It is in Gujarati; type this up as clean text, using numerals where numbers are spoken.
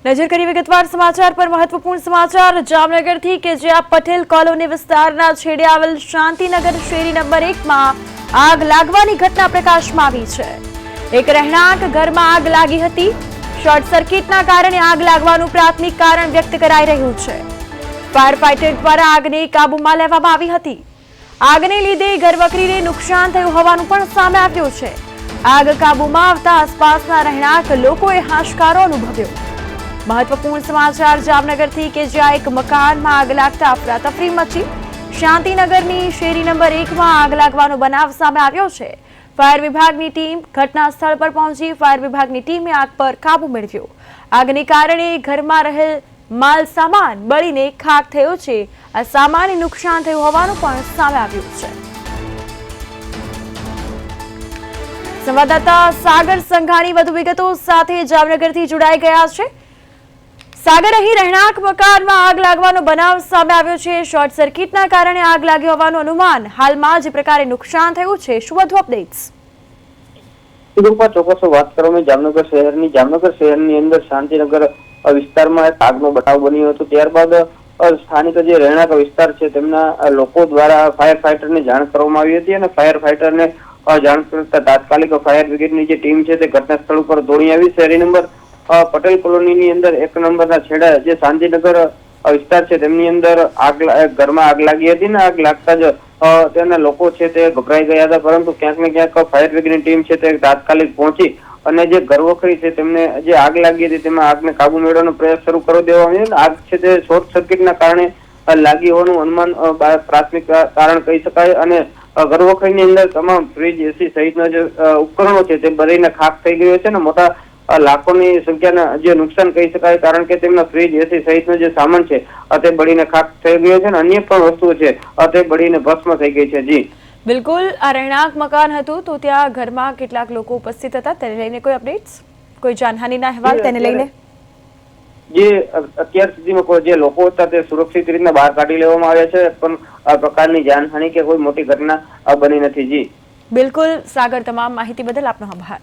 નજર કરી વિગતવાર સમાચાર પર મહત્વપૂર્ણ સમાચાર જામનગરથી કે જ્યાં પટેલ કોલોની વિસ્તારના છેડે આવેલ શાંતિનગર શેરી નંબર 1 માં આગ લાગવાની ઘટના પ્રકાશમાં આવી છે। એક રહેણાંક ઘરમાં આગ લાગી હતી। શોર્ટ સર્કિટના કારણે આગ લાગવાનું પ્રાથમિક કારણ વ્યક્ત કરાઈ રહ્યું છે। ફાયર ફાઈટર દ્વારા આગને કાબૂમાં લેવામાં આવી હતી। આગને લીધે ઘરવકરીને નુકસાન થયું હોવાનું પણ સામે આવ્યું છે। આગ કાબૂમાં આવતા આસપાસના રહેણાંક લોકોએ હાશકારો અનુભવ્યો। महत्वपूर्ण समाचार जामनगर थी के ज्યાં एक मकान में आग लगता अफरातफरी मची। शांतिनगरनी शेरी नंबर 1 में आग लागवानो बनाव सामे आव्यो छे। फायर विभागनी टीम घटना स्थल पर पहुंची। फायर विभागनी टीमे आग पर काबू मेळव्यो। આગને કારણે ઘરમાં રહેલ માલ સામાન બળીને ખાક થયો છે। આ સામાન્ય નુકસાન થયું હોવાનું પણ સામે આવ્યું છે। સંવાદદાતા સાગર સંઘાણી વધુ વિગતો સાથે જામનગરથી જોડાઈ ગયા છે। सागर अहीं રહેણાંક મકાનમાં આગ લાગવાનો બનાવ સામે આવ્યો છે। શોર્ટ સર્કિટના કારણે આગ લાગી હોવાનું અનુમાન। હાલમાં જે પ્રકારે નુકસાન થયું છે, શું વધુ અપડેટ્સ? ચોક્કસ વાત કરવામાં જામનગર શહેરની અંદર શાંતિનગર વિસ્તારમાં એક આગનો બનાવ બન્યો હતો। ત્યારબાદ સ્થાનિક જે રહેણાંક વિસ્તાર છે તેમના લોકો દ્વારા ફાયર ફાઈટરને જાણ કરવામાં આવી હતી અને ફાયર ફાઈટરને જાણ કરતા તાત્કાલિક ફાયર બ્રિગેડની જે ટીમ છે તે ઘટના સ્થળ ઉપર દોડી આવી। શહેરી નંબર પટેલ કોલોની અંદર 1 નંબરના છેડા જે શાંતિનગર વિસ્તાર છે તેમની અંદર ઘરમાં આગ લાગી હતી ને આગ લાગતા જ તેના લોકો છે તે ગભરાઈ ગયા હતા, પરંતુ ક્યાંક ને ક્યાંક ફાયર બ્રિગેડની ટીમ છે તે તાત્કાલિક પહોંચી અને જે ઘરવખરી છે તેમને જે આગ લાગી હતી તેમાં આગને કાબુ મેળવવાનો પ્રયાસ શરૂ કરી દેવામાં આવ્યો। આગ છે તે શોર્ટ સર્કિટના કારણે લાગી હોવાનું અનુમાન પ્રાથમિક કારણ કહી શકાય અને ઘરવખરીની અંદર તમામ ફ્રીજ, એસી સહિતના જે ઉપકરણો છે તે બળીને ખાક થઈ ગયો છે ને મોટા લાખોની સંખ્યાના જે નુકસાન કહી શકાય, કારણ કે તેમના ફ્રીજ, એસી સહિતનો જે સામાન છે તે બળીને ખાક થઈ ગયો છે અને અન્ય પણ વસ્તુઓ છે તે બળીને ભસ્મ થઈ ગઈ છે। જી બિલકુલ, આ રહેણાંક મકાન હતું તો ત્યાં ઘરમાં કેટલાક લોકો ઉપસ્થિત હતા, તેને લઈને કોઈ અપડેટ્સ, કોઈ જાનહાનિના અહેવાલ તેને લઈને? જે અત્યાર સુધીમાં જે લોકો હતા તે સુરક્ષિત રીતના બહાર કાઢી લેવામાં આવ્યા છે, પણ આ પ્રકારની જાનહાનિ કે કોઈ મોટી ઘટના બની નથી। જી બિલકુલ સાગર, તમામ માહિતી બદલ આપનો આભાર।